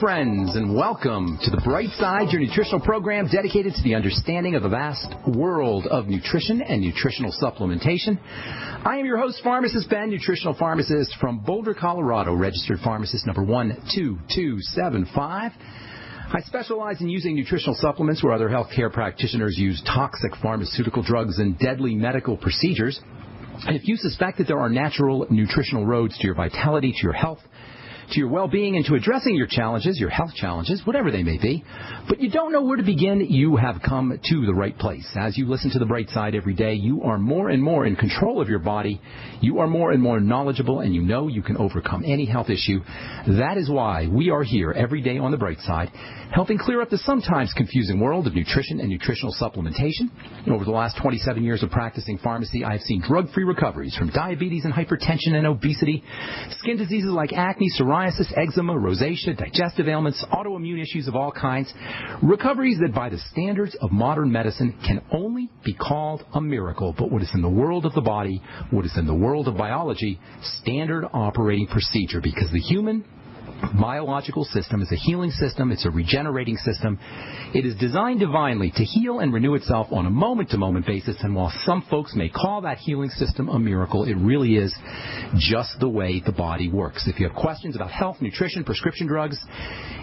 friends, and welcome to The Bright Side, your nutritional program dedicated to the understanding of the vast world of nutrition and nutritional supplementation. I am your host, Pharmacist Ben, nutritional pharmacist from Boulder, Colorado, registered pharmacist number 12275. I specialize in using nutritional supplements where other healthcare practitioners use toxic pharmaceutical drugs and deadly medical procedures. And if you suspect that there are natural nutritional roads to your vitality, to your health, to your well-being, and to addressing your challenges, your health challenges, whatever they may be, but you don't know where to begin, you have come to the right place. As you listen to The Bright Side every day, you are more and more in control of your body. You are more and more knowledgeable, and you know you can overcome any health issue. That is why we are here every day on The Bright Side, helping clear up the sometimes confusing world of nutrition and nutritional supplementation. And over the last 27 years of practicing pharmacy, I have seen drug-free recoveries from diabetes and hypertension and obesity, skin diseases like acne, psoriasis, eczema, rosacea, digestive ailments, autoimmune issues of all kinds, recoveries that by the standards of modern medicine can only be called a miracle. But what is in the world of the body, what is in the world of biology, standard operating procedure, because the human biological system is a healing system. It's a regenerating system. It is designed divinely to heal and renew itself on a moment-to-moment basis. And while some folks may call that healing system a miracle, it really is just the way the body works. If you have questions about health, nutrition, prescription drugs,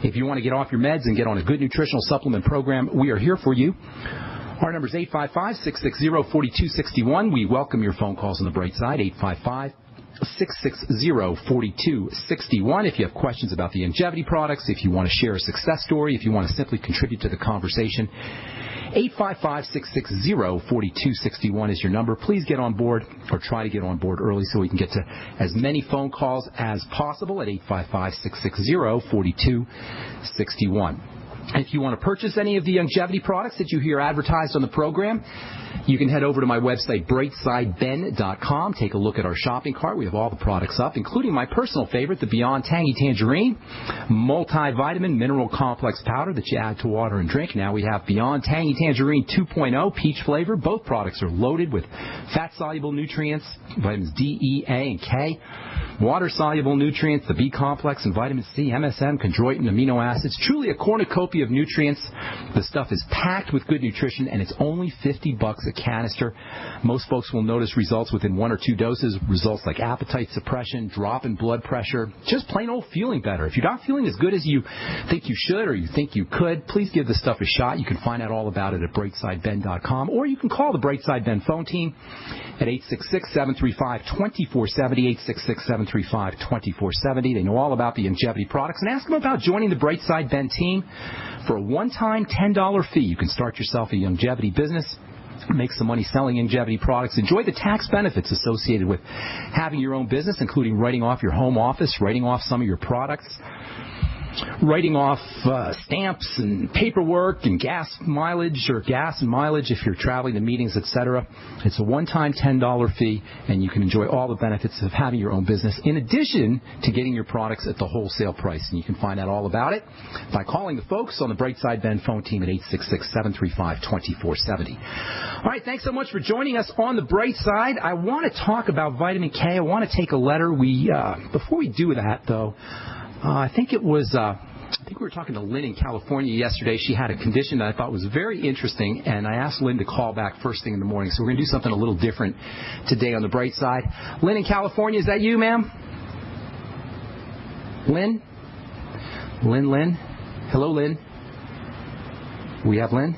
if you want to get off your meds and get on a good nutritional supplement program, we are here for you. Our number is 855-660-4261. We welcome your phone calls on the bright side, 855-660-4261. If you have questions about the longevity products, if you want to share a success story, if you want to simply contribute to the conversation, 855-660-4261 is your number. Please get on board, or try to get on board early so we can get to as many phone calls as possible at 855-660-4261. If you want to purchase any of the longevity products that you hear advertised on the program, you can head over to my website, brightsideben.com. Take a look at our shopping cart. We have all the products up, including my personal favorite, the Beyond Tangy Tangerine multivitamin mineral complex powder that you add to water and drink. Now we have Beyond Tangy Tangerine 2.0 peach flavor. Both products are loaded with fat-soluble nutrients, vitamins D, E, A, and K. Water-soluble nutrients, the B complex and vitamin C, MSM, chondroitin, amino acids. Truly a cornucopia of nutrients. The stuff is packed with good nutrition, and it's only $50 a canister. Most folks will notice results within 1 or 2 doses, results like appetite suppression, drop in blood pressure, just plain old feeling better. If you're not feeling as good as you think you should or you think you could, please give this stuff a shot. You can find out all about it at brightsideben.com, or you can call the Brightside Ben phone team at 866-735-2470, 866-735-2470. They know all about the longevity products, and ask them about joining the Brightside Ben team for a one-time $10 fee. You can start yourself a longevity business, make some money selling longevity products, enjoy the tax benefits associated with having your own business, including writing off your home office, writing off some of your products, writing off stamps and paperwork and gas and mileage if you're traveling to meetings, etc. It's a one-time $10 fee, and you can enjoy all the benefits of having your own business in addition to getting your products at the wholesale price. And you can find out all about it by calling the folks on the Brightside Ben phone team at 866-735-2470. All right, thanks so much for joining us on the Bright Side. I want to talk about vitamin K. I want to take a letter. Before we do that, though, I think we were talking to Lynn in California yesterday. She had a condition that I thought was very interesting, and I asked Lynn to call back first thing in the morning. So we're going to do something a little different today on the Bright Side. Lynn in California, is that you, ma'am? Lynn? Lynn? Hello, Lynn? We have Lynn?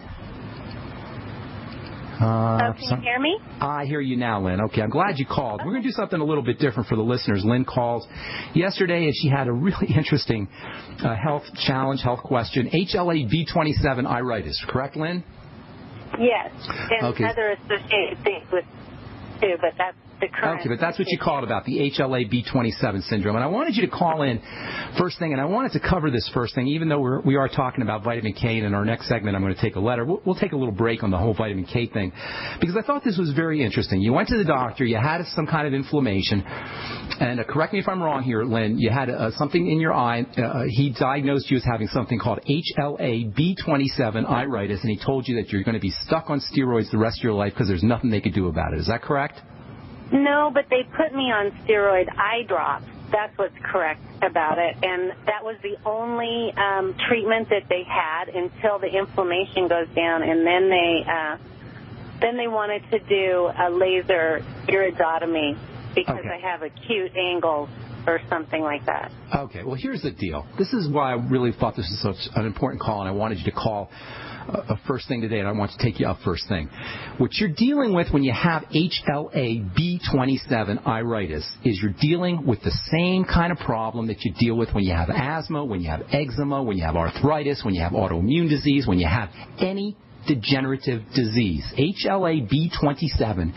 Can you hear me? I hear you now, Lynn. Okay, I'm glad you called. We're going to do something a little bit different for the listeners. Lynn called yesterday, and she had a really interesting health challenge, health question. HLA-B27 iritis, correct, Lynn? Yes, and other associated things with too, but that's the current. Okay, but that's what you called about, the HLA-B27 syndrome. And I wanted you to call in first thing, and I wanted to cover this first thing, even though we are talking about vitamin K, and in our next segment I'm going to take a letter. We'll take a little break on the whole vitamin K thing, because I thought this was very interesting. You went to the doctor, you had some kind of inflammation, and correct me if I'm wrong here, Lynn, you had something in your eye. He diagnosed you as having something called HLA-B27 iritis, and he told you that you're going to be stuck on steroids the rest of your life because there's nothing they could do about it. Is that correct? No, but they put me on steroid eye drops. That's what's correct. about it, and that was the only treatment that they had until the inflammation goes down, and then they wanted to do a laser iridotomy because I have acute angles or something like that. Okay, well, here's the deal. This is why I really thought this was such an important call, and I wanted you to call first thing today, and I want to take you up first thing. What you're dealing with when you have HLA-B27 iritis is you're dealing with the same kind of problem that you deal with when you have asthma, when you have eczema, when you have arthritis, when you have autoimmune disease, when you have any degenerative disease. HLA-B27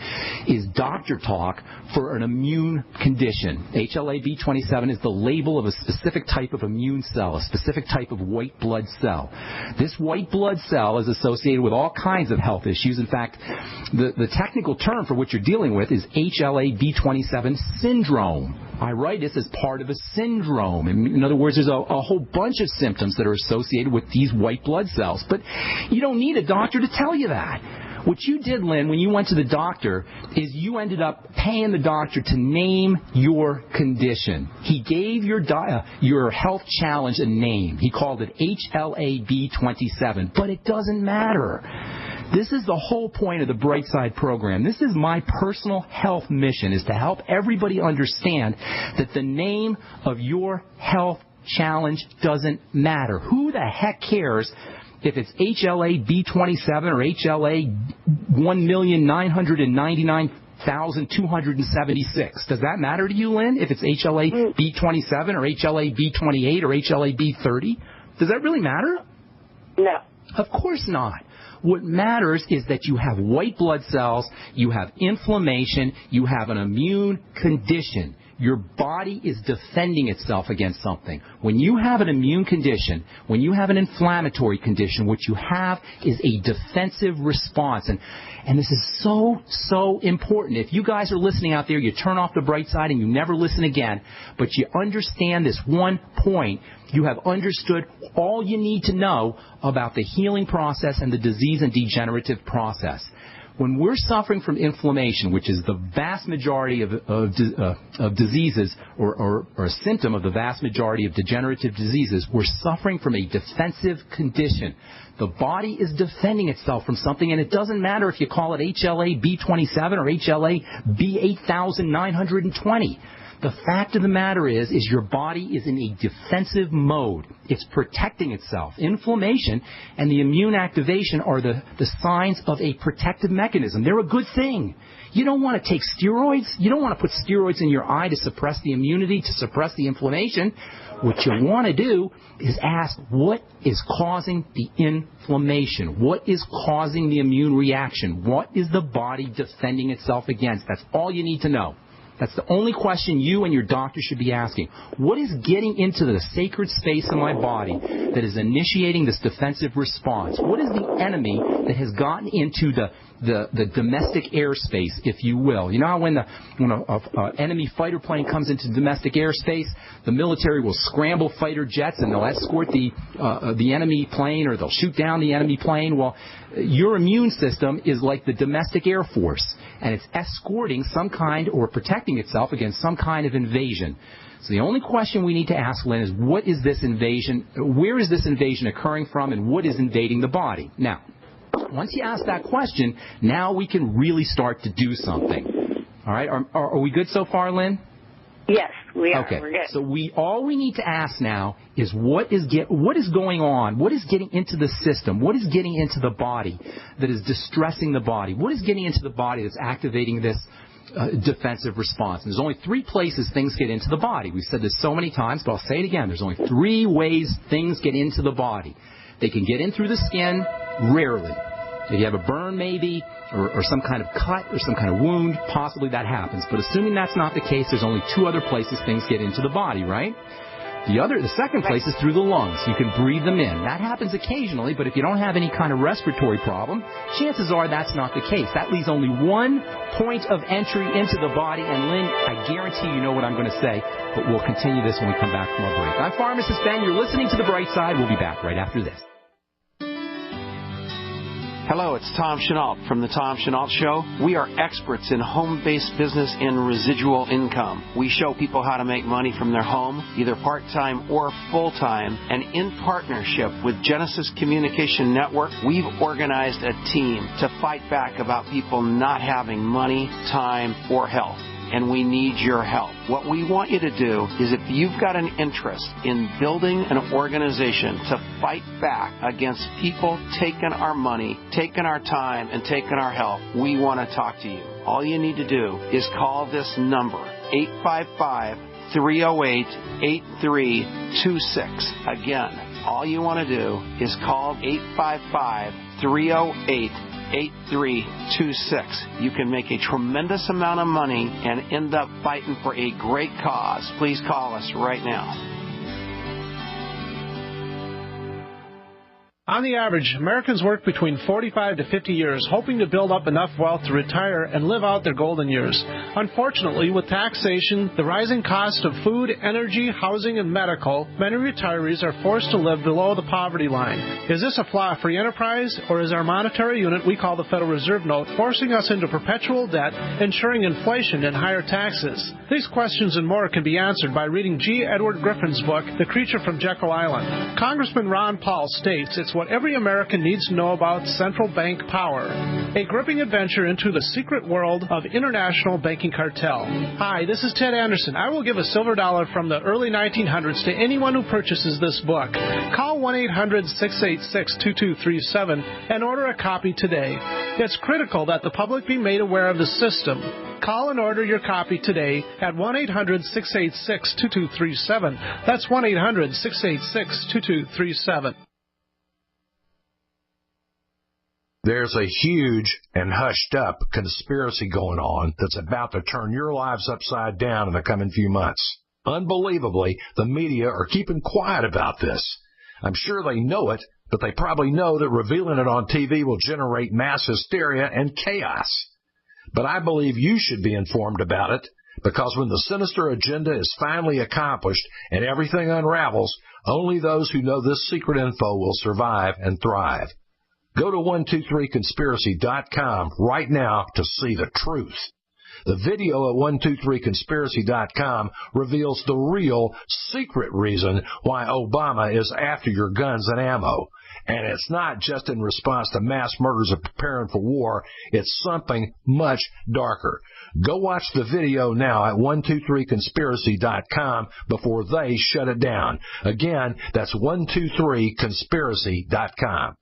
is doctor talk for an immune condition. HLA-B27 is the label of a specific type of immune cell, a specific type of white blood cell. This white blood cell is associated with all kinds of health issues. In fact, the technical term for what you're dealing with is HLA-B27 syndrome. Iritis is part of a syndrome. In other words, there's a whole bunch of symptoms that are associated with these white blood cells. But you don't need a doctor to tell you that. What you did, Lynn, when you went to the doctor is you ended up paying the doctor to name your condition. He gave your health challenge a name. He called it HLA-B27, but it doesn't matter. This is the whole point of the Bright Side program. This is my personal health mission, is to help everybody understand that the name of your health challenge doesn't matter. Who the heck cares if it's HLA-B27 or HLA-1,999,276? Does that matter to you, Lynn, if it's HLA-B27 or HLA-B28 or HLA-B30? Does that really matter? No. Of course not. What matters is that you have white blood cells, you have inflammation, you have an immune condition. Your body is defending itself against something. When you have an immune condition, when you have an inflammatory condition, what you have is a defensive response. And this is so, so important. If you guys are listening out there, you turn off the Bright Side and you never listen again, but you understand this one point, you have understood all you need to know about the healing process and the disease and degenerative process. When we're suffering from inflammation, which is the vast majority of diseases, or a symptom of the vast majority of degenerative diseases, we're suffering from a defensive condition. The body is defending itself from something, and it doesn't matter if you call it HLA-B27 or HLA-B8920. The fact of the matter is your body is in a defensive mode. It's protecting itself. Inflammation and the immune activation are the signs of a protective mechanism. They're a good thing. You don't want to take steroids. You don't want to put steroids in your eye to suppress the immunity, to suppress the inflammation. What you want to do is ask, what is causing the inflammation? What is causing the immune reaction? What is the body defending itself against? That's all you need to know. That's the only question you and your doctor should be asking. What is getting into the sacred space in my body that is initiating this defensive response? What is the enemy that has gotten into the domestic airspace, if you will? You know how when an enemy fighter plane comes into domestic airspace, the military will scramble fighter jets and they'll escort the enemy plane, or they'll shoot down the enemy plane. Well, your immune system is like the domestic air force, and it's escorting some kind, or protecting itself against some kind of invasion. So the only question we need to ask, Lynn, is what is this invasion, where is this invasion occurring from, and what is invading the body? Now, once you ask that question, now we can really start to do something. All right? Are we good so far, Lynn? Yes, we are. Okay. We're good. So all we need to ask now is what is going on? What is getting into the system? What is getting into the body that is distressing the body? What is getting into the body that's activating this defensive response? And there's only 3 places things get into the body. We've said this so many times, but I'll say it again. There's only 3 ways things get into the body. They can get in through the skin, rarely. If you have a burn maybe, or some kind of cut or some kind of wound, possibly that happens. But assuming that's not the case, there's only 2 other places things get into the body, right? The second place is through the lungs. You can breathe them in. That happens occasionally, but if you don't have any kind of respiratory problem, chances are that's not the case. That leaves only 1 point of entry into the body, and Lynn, I guarantee you know what I'm going to say, but we'll continue this when we come back from our break. I'm Pharmacist Ben. You're listening to The Bright Side. We'll be back right after this. Hello, it's Tom Chenault from The Tom Chenault Show. We are experts in home-based business and residual income. We show people how to make money from their home, either part-time or full-time. And in partnership with Genesis Communication Network, we've organized a team to fight back about people not having money, time, or health. And we need your help. What we want you to do is, if you've got an interest in building an organization to fight back against people taking our money, taking our time, and taking our health, we want to talk to you. All you need to do is call this number, 855-308-8326. Again, all you want to do is call 855-308-8326. You can make a tremendous amount of money and end up fighting for a great cause. Please call us right now. On the average, Americans work between 45 to 50 years, hoping to build up enough wealth to retire and live out their golden years. Unfortunately, with taxation, the rising cost of food, energy, housing, and medical, many retirees are forced to live below the poverty line. Is this a flaw of free enterprise, or is our monetary unit we call the Federal Reserve Note forcing us into perpetual debt, ensuring inflation and higher taxes? These questions and more can be answered by reading G. Edward Griffin's book, The Creature from Jekyll Island. Congressman Ron Paul states it's what every American needs to know about central bank power. A gripping adventure into the secret world of international banking cartel. Hi, this is Ted Anderson. I will give a silver dollar from the early 1900s to anyone who purchases this book. Call 1-800-686-2237 and order a copy today. It's critical that the public be made aware of the system. Call and order your copy today at 1-800-686-2237. That's 1-800-686-2237. There's a huge and hushed-up conspiracy going on that's about to turn your lives upside down in the coming few months. Unbelievably, the media are keeping quiet about this. I'm sure they know it, but they probably know that revealing it on TV will generate mass hysteria and chaos. But I believe you should be informed about it, because when the sinister agenda is finally accomplished and everything unravels, only those who know this secret info will survive and thrive. Go to 123conspiracy.com right now to see the truth. The video at 123conspiracy.com reveals the real secret reason why Obama is after your guns and ammo. And it's not just in response to mass murders of preparing for war. It's something much darker. Go watch the video now at 123conspiracy.com before they shut it down. Again, that's 123conspiracy.com.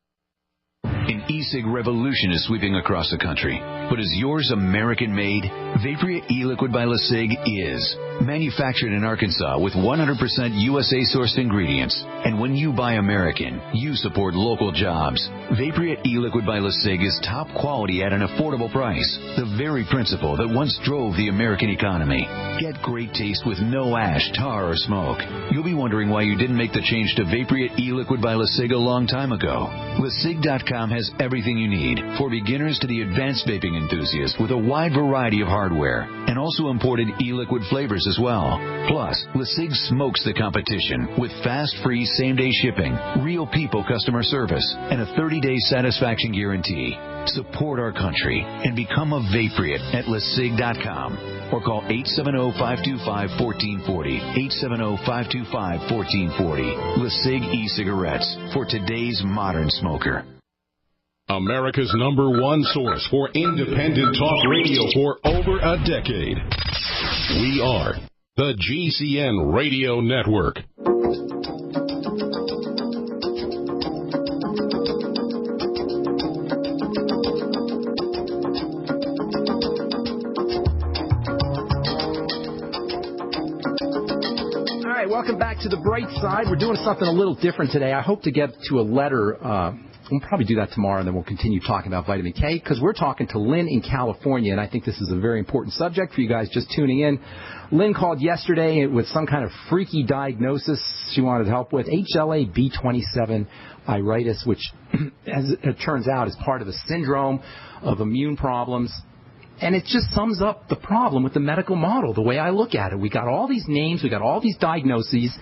An e-cig revolution is sweeping across the country. But is yours American-made? Vaporia e-liquid by LeSig is. Manufactured in Arkansas with 100% USA-sourced ingredients. And when you buy American, you support local jobs. Vaporia e-liquid by LeSig is top quality at an affordable price. The very principle that once drove the American economy. Get great taste with no ash, tar, or smoke. You'll be wondering why you didn't make the change to Vaporia e-liquid by LeSig a long time ago. LeSig.com has everything you need, for beginners to the advanced vaping enthusiast, with a wide variety of hardware, and also imported e-liquid flavors as well. Plus, LeSig smokes the competition with fast, free, same-day shipping, real people customer service, and a 30-day satisfaction guarantee. Support our country and become a Vaporeate at LeSig.com, or call 870-525-1440, 870-525-1440. LeSig e-cigarettes for today's modern smoker. America's #1 source for independent talk radio for over a decade. We are the GCN Radio Network. All right, welcome back to the bright side. We're doing something a little different today. I hope to get to a letter. We'll probably do that tomorrow, and then we'll continue talking about vitamin K, because we're talking to Lynn in California, and I think this is a very important subject for you guys just tuning in. Lynn called yesterday with some kind of freaky diagnosis she wanted help with, HLA-B27 iritis, which, as it turns out, is part of a syndrome of immune problems. And it just sums up the problem with the medical model, the way I look at it. We got all these names, we got all these diagnoses,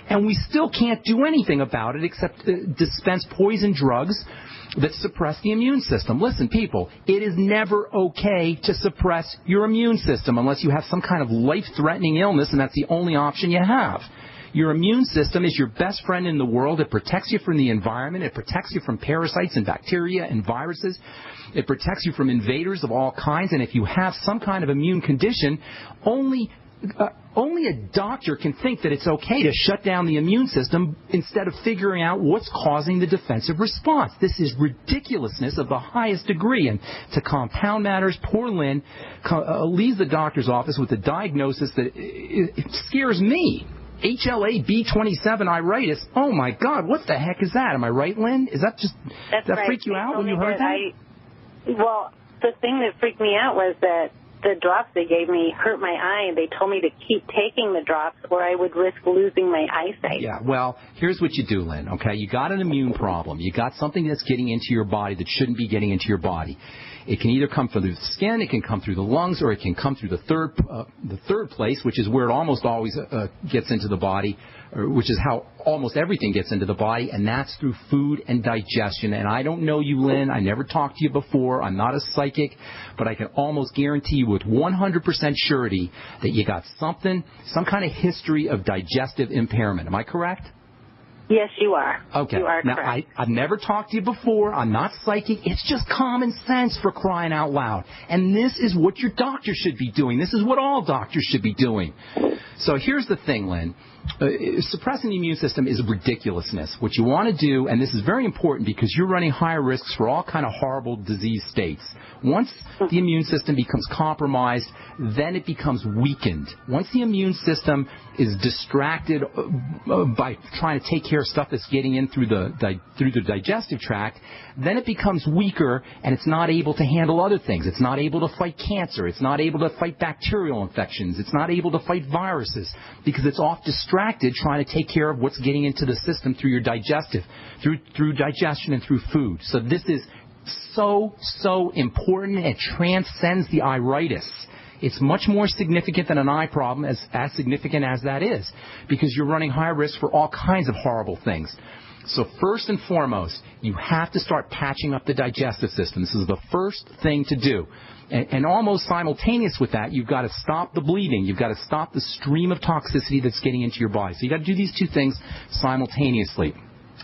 and we still can't do anything about it except dispense poison drugs that suppress the immune system. Listen, people, it is never okay to suppress your immune system unless you have some kind of life-threatening illness, and that's the only option you have. Your immune system is your best friend in the world. It protects you from the environment. It protects you from parasites and bacteria and viruses. It protects you from invaders of all kinds. And if you have some kind of immune condition, only a doctor can think that it's okay to shut down the immune system instead of figuring out what's causing the defensive response. This is ridiculousness of the highest degree. And to compound matters, poor Lynn leaves the doctor's office with a diagnosis that it scares me. HLA-B27 iritis. Oh, my God, what the heck is that? Am I right, Lynn? Is that just, That's that right. freak you out when you heard that? Well, the thing that freaked me out was that the drops they gave me hurt my eye, and they told me to keep taking the drops or I would risk losing my eyesight. Yeah, well, here's what you do, Lynn, okay? You got an immune problem. You got something that's getting into your body that shouldn't be getting into your body. It can either come through the skin, it can come through the lungs, or it can come through the third place, which is where it almost always gets into the body, which is how almost everything gets into the body, and that's through food and digestion. And I don't know you, Lynn. I never talked to you before. I'm not a psychic, but I can almost guarantee you with 100% surety that you got some kind of history of digestive impairment. Am I correct? Yes, you are. Okay. You are now, correct. I've never talked to you before. I'm not psychic. It's just common sense, for crying out loud. And this is what your doctor should be doing. This is what all doctors should be doing. So here's the thing, Lynn. Suppressing the immune system is ridiculousness. What you want to do, and this is very important because you're running higher risks for all kind of horrible disease states. Once the immune system becomes compromised, then it becomes weakened. Once the immune system is distracted by trying to take care of stuff that's getting in through the digestive tract, then it becomes weaker and it's not able to handle other things. It's not able to fight cancer. It's not able to fight bacterial infections. It's not able to fight viruses because it's off distracted trying to take care of what's getting into the system through your through digestion and through food. So this is so important. It transcends the iritis. It's much more significant than an eye problem, as significant as that is, because you're running high risk for all kinds of horrible things. So first and foremost, you have to start patching up the digestive system. This is the first thing to do. And almost simultaneous with that, you've got to stop the bleeding. You've got to stop the stream of toxicity that's getting into your body. So you've got to do these two things simultaneously.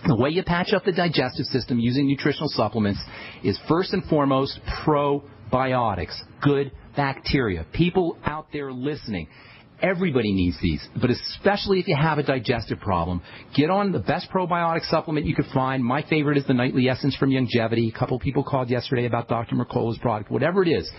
The way you patch up the digestive system using nutritional supplements is first and foremost probiotics, good bacteria. People out there listening, everybody needs these, but especially if you have a digestive problem, get on the best probiotic supplement you could find. My favorite is the Nightly Essence from Youngevity. A couple people called yesterday about Dr. Mercola's product. Whatever it is,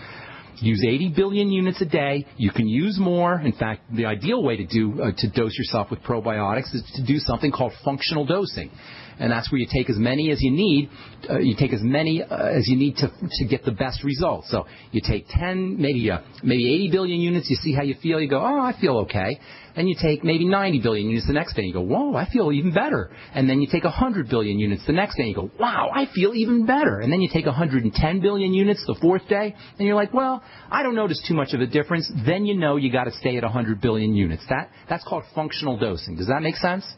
use 80 billion units a day. You can use more. In fact, the ideal way to dose yourself with probiotics is to do something called functional dosing. And that's where you take as many as you need. You take as many as you need to get the best results. So you take 10, maybe 80 billion units. You see how you feel. You go, oh, I feel okay. Then you take maybe 90 billion units the next day. You go, whoa, I feel even better. And then you take 100 billion units the next day. You go, wow, I feel even better. And then you take 110 billion units the fourth day. And you're like, well, I don't notice too much of a difference. Then you know you got to stay at 100 billion units. That's called functional dosing. Does that make sense?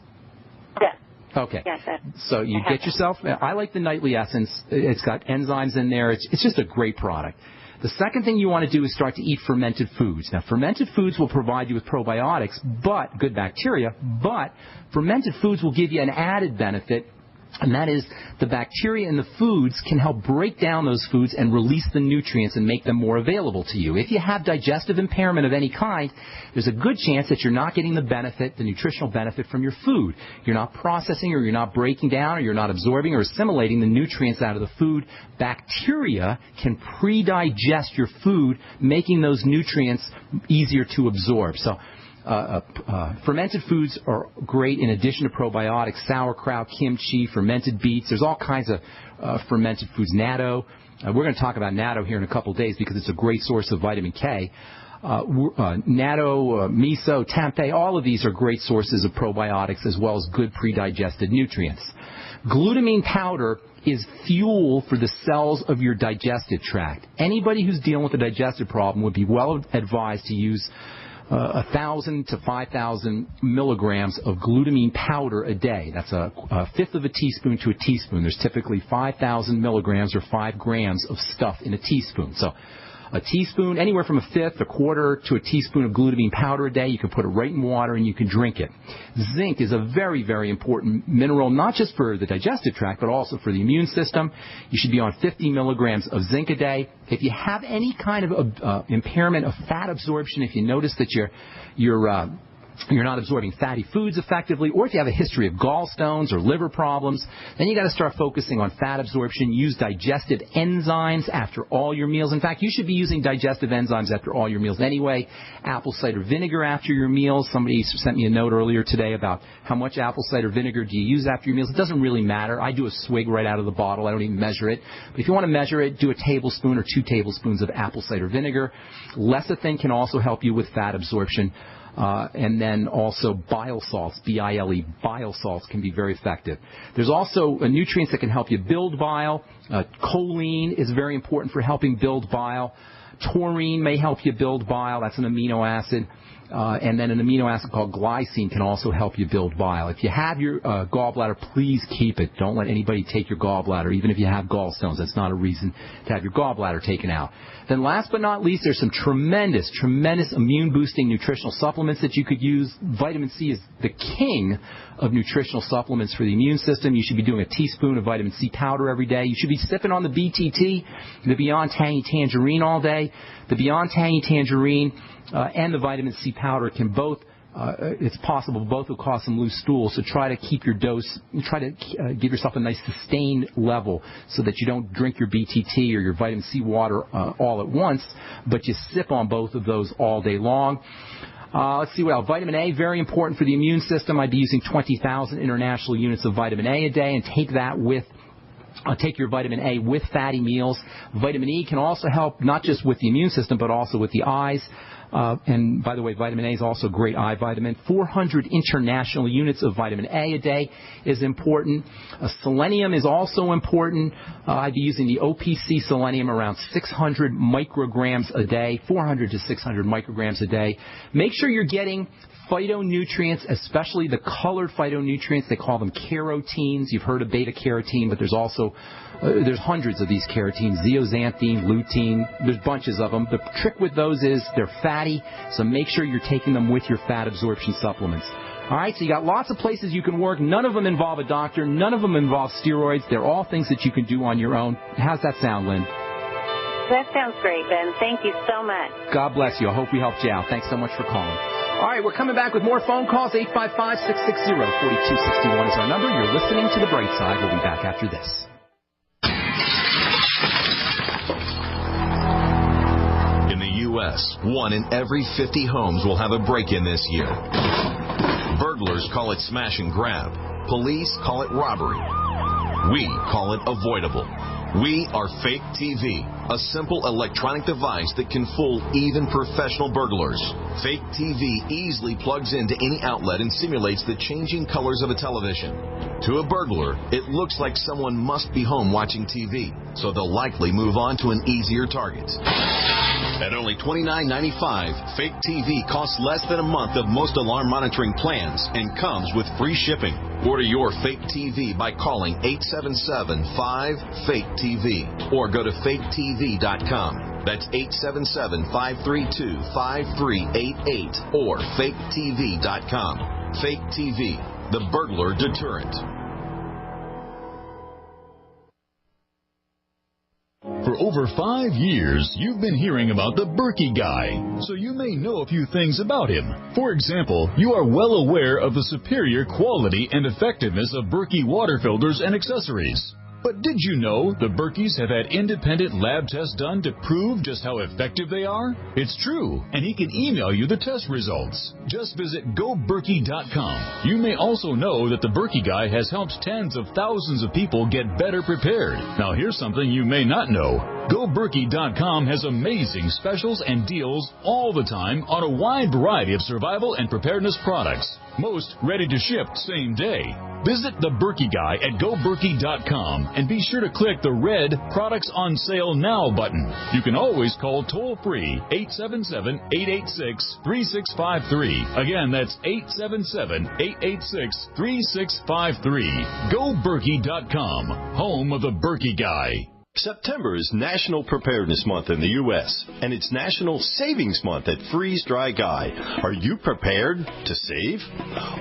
Yes. Okay. Yes, so you get yourself, I like the Nightly Essence. It's got enzymes in there. It's just a great product. The second thing you want to do is start to eat fermented foods. Now, fermented foods will provide you with probiotics, but good bacteria, but fermented foods will give you an added benefit, and that is the bacteria in the foods can help break down those foods and release the nutrients and make them more available to you. If you have digestive impairment of any kind, there's a good chance that you're not getting the benefit, the nutritional benefit from your food. You're not processing, or you're not breaking down, or you're not absorbing or assimilating the nutrients out of the food. Bacteria can pre-digest your food, making those nutrients easier to absorb. So fermented foods are great in addition to probiotics. Sauerkraut, kimchi, fermented beets. There's all kinds of fermented foods. Natto. We're going to talk about natto here in a couple of days because it's a great source of vitamin K. Natto, miso, tempeh, all of these are great sources of probiotics as well as good pre-digested nutrients. Glutamine powder is fuel for the cells of your digestive tract. Anybody who's dealing with a digestive problem would be well advised to use 1,000 to 5,000 milligrams of glutamine powder a day. That's a fifth of a teaspoon to a teaspoon. There's typically 5,000 milligrams or 5 grams of stuff in a teaspoon. So a teaspoon, anywhere from a fifth, a quarter to a teaspoon of glutamine powder a day. You can put it right in water and you can drink it. Zinc is a very, very important mineral, not just for the digestive tract, but also for the immune system. You should be on 50 milligrams of zinc a day. If you have any kind of impairment of fat absorption, if you notice that you're not absorbing fatty foods effectively, or if you have a history of gallstones or liver problems, then you got to start focusing on fat absorption. Use digestive enzymes after all your meals. In fact, you should be using digestive enzymes after all your meals anyway. Apple cider vinegar after your meals. Somebody sent me a note earlier today about how much apple cider vinegar do you use after your meals. It doesn't really matter. I do a swig right out of the bottle. I don't even measure it. But if you want to measure it, do a tablespoon or 2 tablespoons of apple cider vinegar. Lecithin can also help you with fat absorption. And then also bile salts, B-I-L-E, bile salts can be very effective. There's also nutrients that can help you build bile. Choline is very important for helping build bile. Taurine may help you build bile. That's an amino acid. And then an amino acid called glycine can also help you build bile. If you have your gallbladder, please keep it. Don't let anybody take your gallbladder, even if you have gallstones. That's not a reason to have your gallbladder taken out. Then last but not least, there's some tremendous immune-boosting nutritional supplements that you could use. Vitamin C is the king of nutritional supplements for the immune system. You should be doing a teaspoon of vitamin C powder every day. You should be sipping on the BTT, the Beyond Tangy Tangerine all day. The Beyond Tangy Tangerine and the vitamin C powder can both, it's possible, both will cause some loose stools. So try to keep your dose, try to give yourself a nice sustained level so that you don't drink your BTT or your vitamin C water all at once, but you sip on both of those all day long. Let's see what else. Vitamin A, very important for the immune system. I'd be using 20,000 international units of vitamin A a day, and take that with take your vitamin A with fatty meals. Vitamin E can also help not just with the immune system, but also with the eyes. And by the way, vitamin A is also a great eye vitamin. 400 international units of vitamin A a day is important. Selenium is also important. I'd be using the OPC selenium around 600 micrograms a day, 400 to 600 micrograms a day. Make sure you're getting phytonutrients, especially the colored phytonutrients. They call them carotenes. You've heard of beta-carotene, but there's also there's hundreds of these carotenes, zeaxanthin, lutein. There's bunches of them. The trick with those is they're fatty, so make sure you're taking them with your fat absorption supplements. All right, so you got lots of places you can work. None of them involve a doctor. None of them involve steroids. They're all things that you can do on your own. How's that sound, Lynn? That sounds great, Ben. Thank you so much. God bless you. I hope we helped you out. Thanks so much for calling. All right, we're coming back with more phone calls. 855-660-4261 is our number. You're listening to The Bright Side. We'll be back after this. In the U.S., 1 in every 50 homes will have a break-in this year. Burglars call it smash and grab. Police call it robbery. We call it avoidable. We are Fake TV, a simple electronic device that can fool even professional burglars. Fake TV easily plugs into any outlet and simulates the changing colors of a television. To a burglar, it looks like someone must be home watching TV, so they'll likely move on to an easier target. At only $29.95, Fake TV costs less than a month of most alarm monitoring plans and comes with free shipping. Order your Fake TV by calling 877-5-FAKE-TV or go to faketv.com. That's 877-532-5388 or faketv.com. Fake TV, the burglar deterrent. For over 5 years, you've been hearing about the Berkey guy, so you may know a few things about him. For example, you are well aware of the superior quality and effectiveness of Berkey water filters and accessories. But did you know the Berkeys have had independent lab tests done to prove just how effective they are? It's true, and he can email you the test results. Just visit GoBerkey.com. You may also know that the Berkey guy has helped tens of thousands of people get better prepared. Now here's something you may not know. GoBerkey.com has amazing specials and deals all the time on a wide variety of survival and preparedness products. Most ready to ship same day. Visit the Berkey Guy at GoBerkey.com and be sure to click the red Products on Sale Now button. You can always call toll-free 877-886-3653. Again, that's 877-886-3653. GoBerkey.com, home of the Berkey Guy. September is National Preparedness Month in the U.S., and it's National Savings Month at Freeze Dry Guy. Are you prepared to save?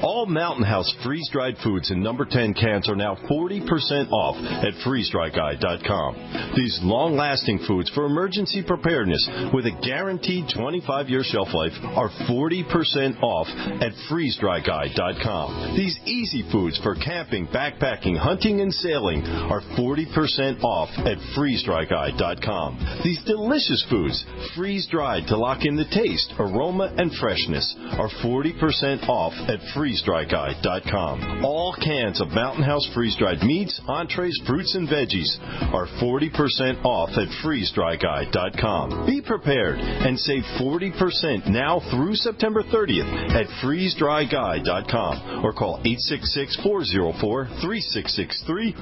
All Mountain House freeze-dried foods in number 10 cans are now 40% off at freezedryguy.com. These long-lasting foods for emergency preparedness with a guaranteed 25-year shelf life are 40% off at freezedryguy.com. These easy foods for camping, backpacking, hunting, and sailing are 40% off at freezedryguy.com. These delicious foods, freeze-dried to lock in the taste, aroma, and freshness, are 40% off at freezedryguy.com. All cans of Mountain House freeze-dried meats, entrees, fruits, and veggies are 40% off at freezedryguy.com. Be prepared and save 40% now through September 30th at freezedryguy.com or call 866-404-3663,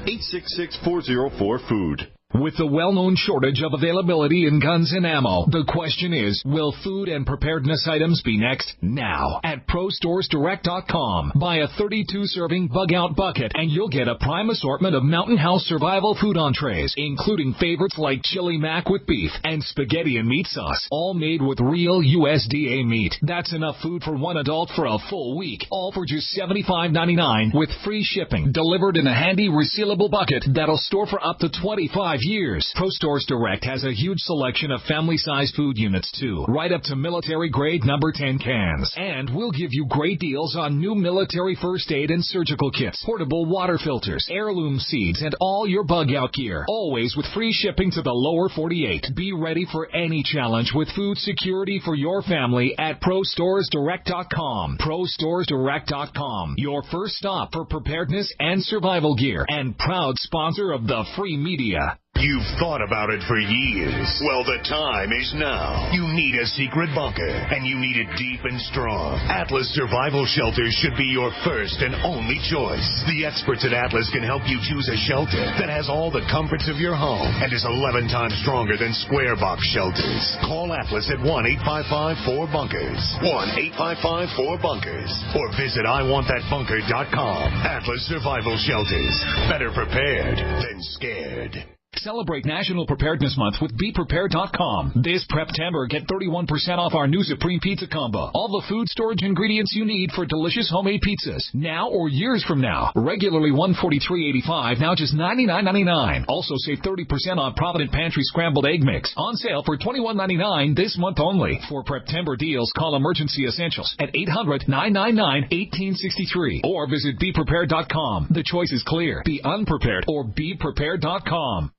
866-404-FOOD. With the well-known shortage of availability in guns and ammo, the question is, will food and preparedness items be next? Now, at ProStoresDirect.com. Buy a 32-serving bug-out bucket, and you'll get a prime assortment of Mountain House survival food entrees, including favorites like chili mac with beef and spaghetti and meat sauce, all made with real USDA meat. That's enough food for one adult for a full week, all for just $75.99 with free shipping, delivered in a handy resealable bucket that'll store for up to 25 years. Pro Stores Direct has a huge selection of family-sized food units, too, right up to military-grade number 10 cans. And we'll give you great deals on new military first aid and surgical kits, portable water filters, heirloom seeds, and all your bug-out gear. Always with free shipping to the lower 48. Be ready for any challenge with food security for your family at ProStoresDirect.com. ProStoresDirect.com, your first stop for preparedness and survival gear, and proud sponsor of the free media. You've thought about it for years. Well, the time is now. You need a secret bunker, and you need it deep and strong. Atlas Survival Shelters should be your first and only choice. The experts at Atlas can help you choose a shelter that has all the comforts of your home and is 11 times stronger than square box shelters. Call Atlas at 1-855-4BUNKERS. 1-855-4BUNKERS. Or visit IWantThatBunker.com. Atlas Survival Shelters. Better prepared than scared. Celebrate National Preparedness Month with BePrepared.com. This Preptember, get 31% off our new Supreme Pizza Combo. All the food storage ingredients you need for delicious homemade pizzas, now or years from now. Regularly $143.85, now just $99.99. Also save 30% on Provident Pantry Scrambled Egg Mix. On sale for $21.99 this month only. For Preptember deals, call Emergency Essentials at 800-999-1863 or visit BePrepared.com. The choice is clear. Be unprepared or BePrepared.com.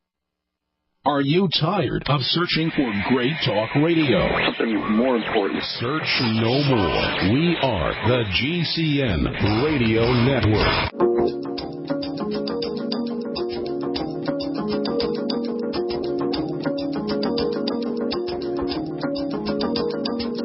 Are you tired of searching for great talk radio? Something more important. Search no more. We are the GCN Radio Network.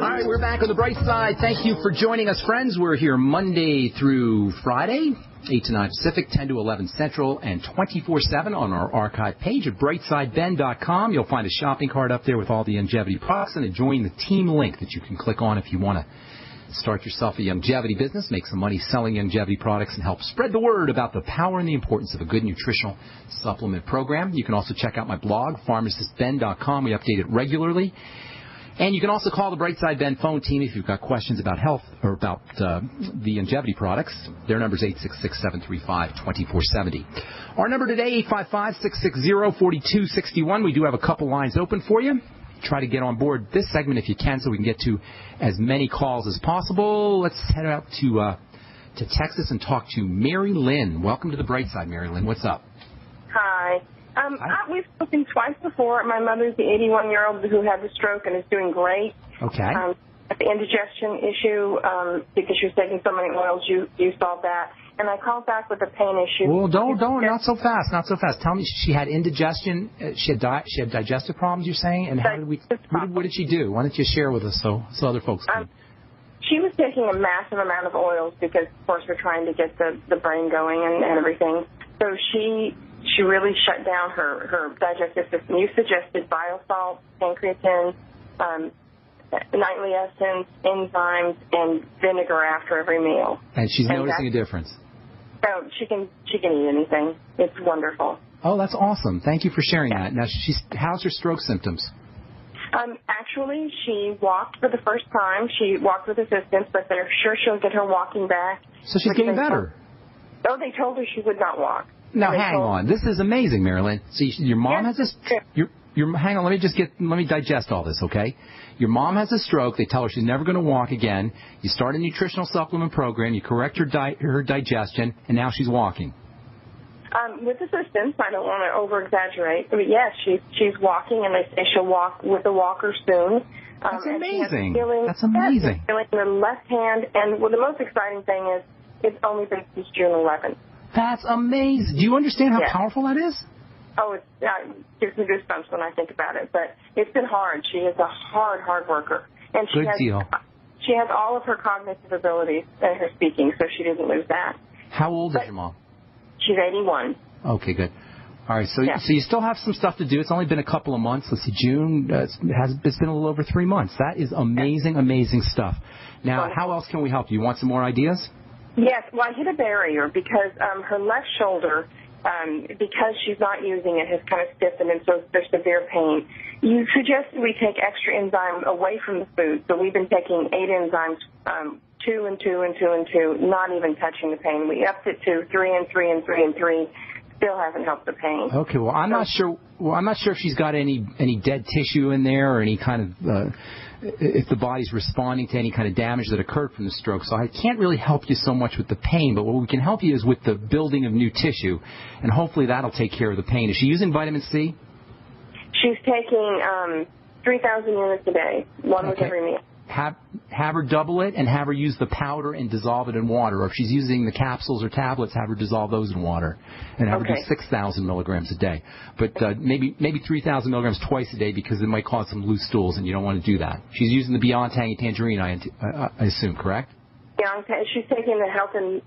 All right, we're back on the bright side. Thank you for joining us, friends. We're here Monday through Friday, 8 to 9 Pacific, 10 to 11 Central, and 24/7 on our archive page at brightsideben.com. You'll find a shopping cart up there with all the Youngevity products and a Join the Team link that you can click on if you want to start yourself a Youngevity business, make some money selling Youngevity products, and help spread the word about the power and the importance of a good nutritional supplement program. You can also check out my blog, pharmacistben.com. We update it regularly. And you can also call the Brightside Ben phone team if you've got questions about health or about the Youngevity products. Their number is 866-735-2470. Our number today, 855-660-4261. We do have a couple lines open for you. Try to get on board this segment if you can so we can get to as many calls as possible. Let's head out to Texas and talk to Mary Lynn. Welcome to the Brightside, Mary Lynn. What's up? Hi. We've spoken twice before. My mother's the 81-year-old who had the stroke and is doing great. Okay. The indigestion issue, because she was taking so many oils, you solved that. And I called back with a pain issue. Well, don't, not so fast, not so fast. Tell me, she had indigestion, she had digestive problems, you're saying? And how did what did she do? Why don't you share with us so other folks can? she was taking a massive amount of oils because, of course, we're trying to get the brain going and everything. So she really shut down her digestive system. You suggested biosalt, pancreatin, nightly essence, enzymes, and vinegar after every meal. And she's noticing a difference. So she can eat anything. It's wonderful. Oh, that's awesome. Thank you for sharing that. Now, how's her stroke symptoms? Actually, she walked for the first time. She walked with assistance, but they're sure she'll get her walking back. So she's getting better. Oh, they told her she would not walk. Now, hang on. This is amazing, Marilyn. See, your mom has this. Hang on. Let me digest all this, okay? Your mom has a stroke. They tell her she's never going to walk again. You start a nutritional supplement program. You correct her digestion, and now she's walking. With assistance, I don't want to over-exaggerate, but yes, she's walking, and they say she'll walk with a walker soon. That's amazing. That's amazing. Feeling in her left hand, and the most exciting thing is it's only been since June 11th. That's amazing. Do you understand how powerful that is? Oh, it gives me goosebumps when I think about it, but it's been hard. She is a hard worker. And she has all of her cognitive abilities and her speaking, so she didn't lose that. How old is your mom? She's 81. Okay, good. All right, so you still have some stuff to do. It's only been a couple of months. Let's see, June. It's been a little over 3 months. That is amazing stuff. Now, how else can we help you? You want some more ideas? Yes. Well, I hit a barrier because her left shoulder, because she's not using it, has kind of stiffened, and so there's severe pain. You suggested we take extra enzyme away from the food, so we've been taking 8 enzymes, 2 and 2 and 2 and 2, not even touching the pain. We upped it to 3 and 3 and 3 and 3. Still hasn't helped the pain. Okay, well, I'm not sure if she's got any dead tissue in there or any kind of if the body's responding to any kind of damage that occurred from the stroke. So I can't really help you so much with the pain, but what we can help you is with the building of new tissue, and hopefully that'll take care of the pain. Is she using vitamin C? She's taking 3,000 units a day, one with every meal. Have her double it and have her use the powder and dissolve it in water. Or if she's using the capsules or tablets, have her dissolve those in water and have her do 6,000 milligrams a day. But maybe 3,000 milligrams twice a day because it might cause some loose stools, and you don't want to do that. She's using the Beyond Tangy Tangerine, I assume, correct? Yeah, she's taking the Health and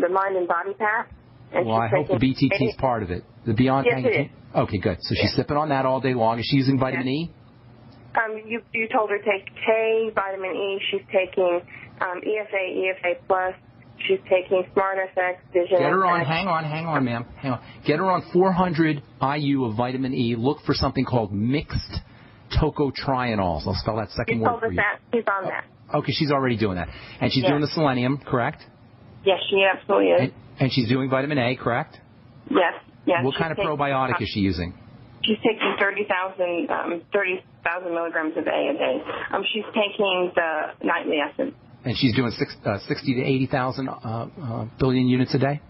the Mind and Body Pack. And well, I hope the BTT is part of it. The Beyond Tangy. Okay, good. So she's sipping on that all day long. Is she using vitamin E? You told her to take K, vitamin E. She's taking EFA Plus. She's taking Smart FX, Vision. Get her on. Hang on, ma'am. Hang on. Get her on 400 IU of vitamin E. Look for something called mixed tocotrienols. I'll spell that second word for you. She's on that. Okay, she's already doing that, and she's doing the selenium, correct? Yes, she absolutely is. And she's doing vitamin A, correct? Yes. What kind of probiotic is she using? She's taking 30,000 milligrams of A day. She's taking the nightly essence. And she's doing 60 to 80,000 billion units a day?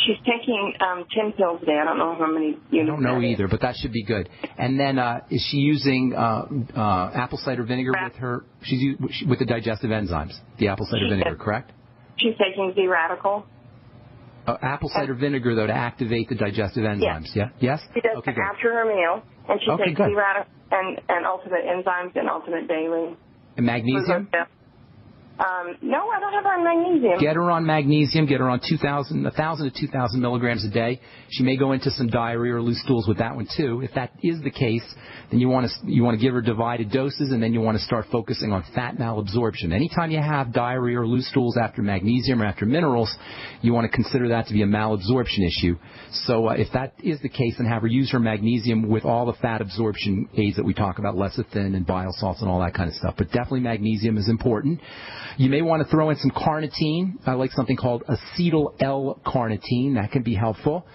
She's taking 10 pills a day. I don't know how many units. I don't know either, but that should be good. And then is she using apple cider vinegar with her? With the digestive enzymes, the apple cider vinegar, correct? She's taking Z-Radical. Apple cider vinegar, though, to activate the digestive enzymes. Yes. Yes? She does after her meal, and she takes Z-Radical and Ultimate Enzymes and Ultimate Daily. And magnesium? No, I don't have her on magnesium. Get her on magnesium. Get her on 1,000 to 2,000 milligrams a day. She may go into some diarrhea or loose stools with that one, too. If that is the case, then you want to give her divided doses, and then you want to start focusing on fat malabsorption. Anytime you have diarrhea or loose stools after magnesium or after minerals, you want to consider that to be a malabsorption issue. So if that is the case, then have her use her magnesium with all the fat absorption aids that we talk about, lecithin and bile salts and all that kind of stuff. But definitely magnesium is important. You may want to throw in some carnitine. I like something called acetyl L-carnitine. That can be helpful.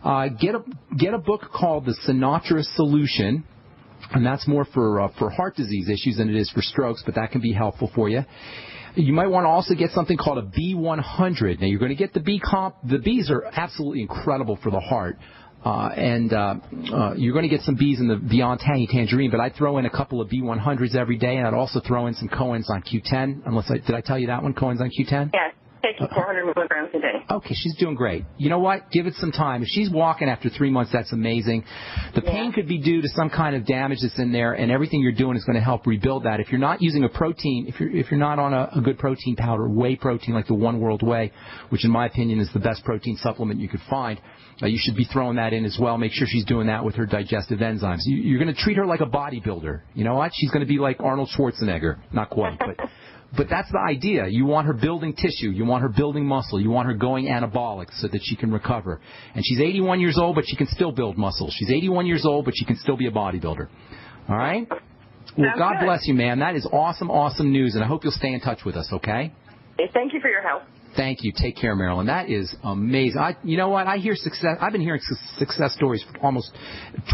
Get a book called The Sinatra Solution, and that's more for heart disease issues than it is for strokes, but that can be helpful for you. You might want to also get something called a B100. Now, you're going to get the B comp. The Bs are absolutely incredible for the heart. You're going to get some Bs in the Beyond Tangy Tangerine, but I'd throw in a couple of B100s every day, and I'd also throw in some coenzyme Q10. Did I tell you that one, coenzyme Q10? taking 400 milligrams a day. Okay, she's doing great. You know what? Give it some time. If she's walking after 3 months, that's amazing. The pain could be due to some kind of damage that's in there, and everything you're doing is going to help rebuild that. If you're not using a protein, if you're not on a good protein powder, whey protein like the One World Whey, which in my opinion is the best protein supplement you could find, you should be throwing that in as well. Make sure she's doing that with her digestive enzymes. You're going to treat her like a bodybuilder. You know what? She's going to be like Arnold Schwarzenegger. Not quite, but that's the idea. You want her building tissue. You want her building muscle. You want her going anabolic so that she can recover. And she's 81 years old, but she can still build muscle. She's 81 years old, but she can still be a bodybuilder. All right? Well, God bless you, man. That is awesome, awesome news, and I hope you'll stay in touch with us, okay? Thank you for your help. Thank you. Take care, Marilyn. That is amazing. You know what? I hear success. I've been hearing success stories for almost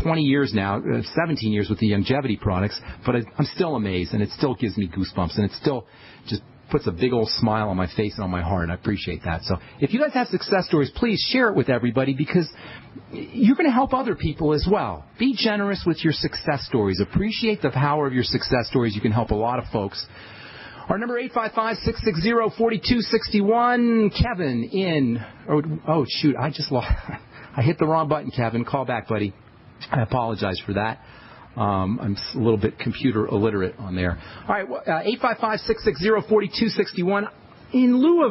20 years now, 17 years with the longevity products, but I'm still amazed, and it still gives me goosebumps, and it still just puts a big old smile on my face and on my heart, and I appreciate that. So if you guys have success stories, please share it with everybody because you're going to help other people as well. Be generous with your success stories. Appreciate the power of your success stories. You can help a lot of folks. Our number 855-660-4261. Kevin in. Oh shoot! I hit the wrong button, Kevin. Call back, buddy. I apologize for that. I'm a little bit computer illiterate on there. All right, 855-660-4261. In lieu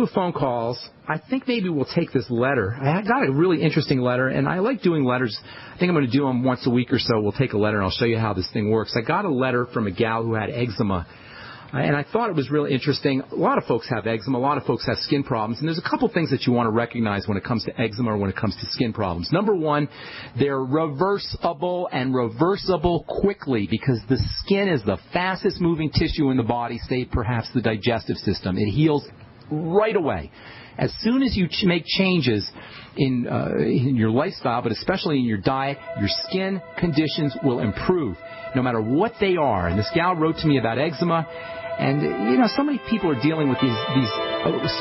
of phone calls, I think maybe we'll take this letter. I got a really interesting letter, and I like doing letters. I think I'm going to do them once a week or so. We'll take a letter, and I'll show you how this thing works. I got a letter from a gal who had eczema, and I thought it was really interesting. A lot of folks have eczema. A lot of folks have skin problems, and there's a couple things that you want to recognize when it comes to eczema or when it comes to skin problems. Number one, they're reversible and reversible quickly because the skin is the fastest moving tissue in the body, save perhaps the digestive system. It heals right away. As soon as you make changes in your lifestyle, but especially in your diet, your skin conditions will improve, no matter what they are. And this gal wrote to me about eczema, and so many people are dealing with these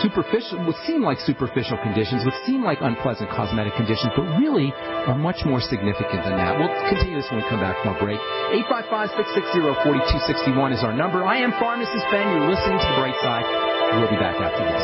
superficial, what seem like superficial conditions, what seem like unpleasant cosmetic conditions, but really are much more significant than that. We'll continue this when we come back from our break. 855-660-4261 is our number. I am Pharmacist Ben. You're listening to The Bright Side. We'll be back after this.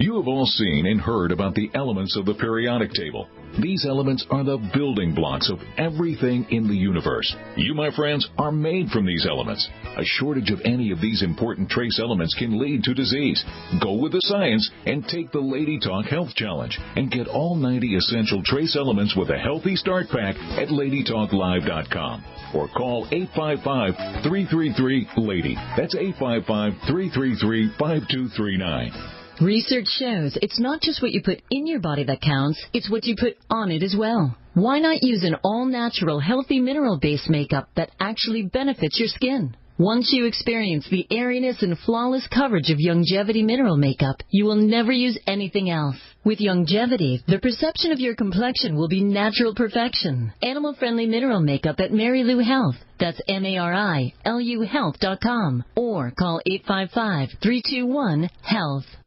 You have all seen and heard about the elements of the periodic table. These elements are the building blocks of everything in the universe. You, my friends, are made from these elements. A shortage of any of these important trace elements can lead to disease. Go with the science and take the Lady Talk Health Challenge and get all 90 essential trace elements with a healthy start pack at LadyTalkLive.com or call 855-333-LADY. That's 855-333-5239. Research shows it's not just what you put in your body that counts, it's what you put on it as well. Why not use an all-natural, healthy mineral-based makeup that actually benefits your skin? Once you experience the airiness and flawless coverage of Longevity mineral makeup, you will never use anything else. With Longevity, the perception of your complexion will be natural perfection. Animal-friendly mineral makeup at Mary Lou Health. That's MARILU Health.com. Or call 855-321-HEALTH.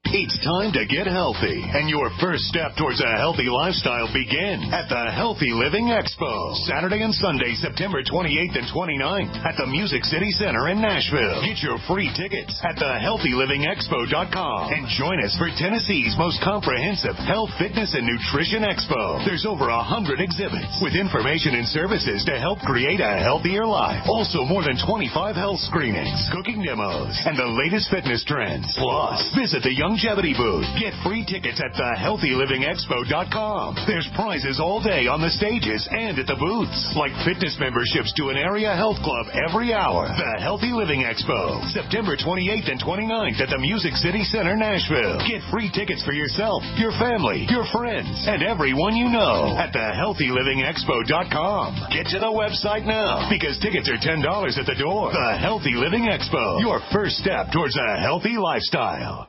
It's time to get healthy, and your first step towards a healthy lifestyle begin at the Healthy Living Expo, Saturday and Sunday, September 28th and 29th at the Music City Center in Nashville. Get your free tickets at thehealthylivingexpo.com and join us for Tennessee's most comprehensive health, fitness, and nutrition expo. There's over 100 exhibits with information and services to help create a healthier life. Also, more than 25 health screenings, cooking demos, and the latest fitness trends. Plus, visit the Longevity booth. Get free tickets at thehealthylivingexpo.com. There's prizes all day on the stages and at the booths, like fitness memberships to an area health club every hour. The Healthy Living Expo, September 28th and 29th at the Music City Center, Nashville. Get free tickets for yourself, your family, your friends, and everyone you know at thehealthylivingexpo.com. Get to the website now because tickets are $10 at the door. The Healthy Living Expo, your first step towards a healthy lifestyle.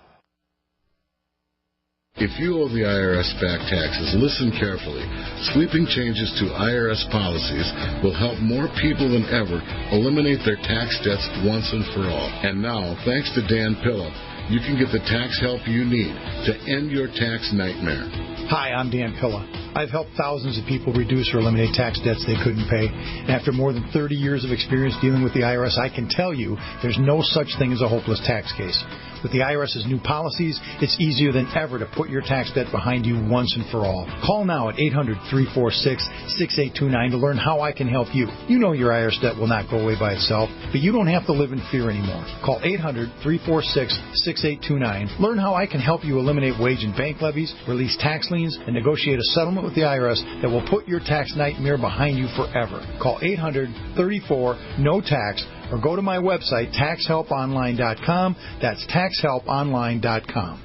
If you owe the IRS back taxes, listen carefully. Sweeping changes to IRS policies will help more people than ever eliminate their tax debts once and for all. And now, thanks to Dan Pilla, you can get the tax help you need to end your tax nightmare. Hi, I'm Dan Pilla. I've helped thousands of people reduce or eliminate tax debts they couldn't pay. And after more than 30 years of experience dealing with the IRS, I can tell you there's no such thing as a hopeless tax case. With the IRS's new policies, it's easier than ever to put your tax debt behind you once and for all. Call now at 800-346-6829 to learn how I can help you. You know your IRS debt will not go away by itself, but you don't have to live in fear anymore. Call 800-346-6829. Learn how I can help you eliminate wage and bank levies, release tax liens, and negotiate a settlement with the IRS that will put your tax nightmare behind you forever. Call 800-34-NO-TAX or go to my website, taxhelponline.com. That's taxhelponline.com.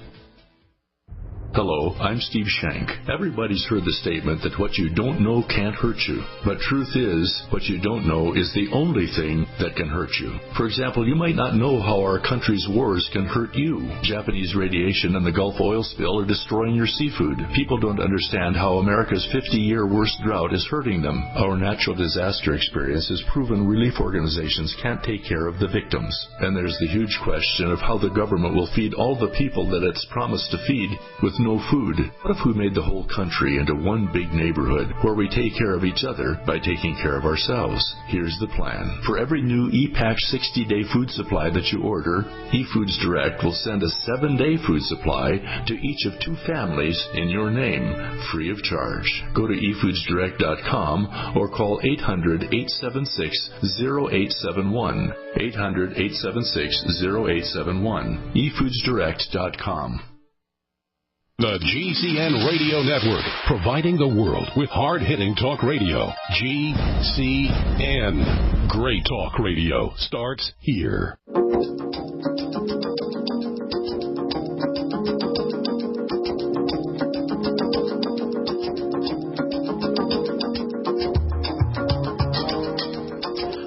Hello, I'm Steve Shank. Everybody's heard the statement that what you don't know can't hurt you. But truth is, what you don't know is the only thing that can hurt you. For example, you might not know how our country's wars can hurt you. Japanese radiation and the Gulf oil spill are destroying your seafood. People don't understand how America's 50-year worst drought is hurting them. Our natural disaster experience has proven relief organizations can't take care of the victims. And there's the huge question of how the government will feed all the people that it's promised to feed with no food. What if we made the whole country into one big neighborhood where we take care of each other by taking care of ourselves? Here's the plan. For every new ePack 60-day food supply that you order, eFoods Direct will send a 7-day food supply to each of 2 families in your name, free of charge. Go to efoodsdirect.com or call 800-876-0871. 800-876-0871. efoodsdirect.com. The GCN Radio Network, providing the world with hard-hitting talk radio. GCN. Great talk radio starts here.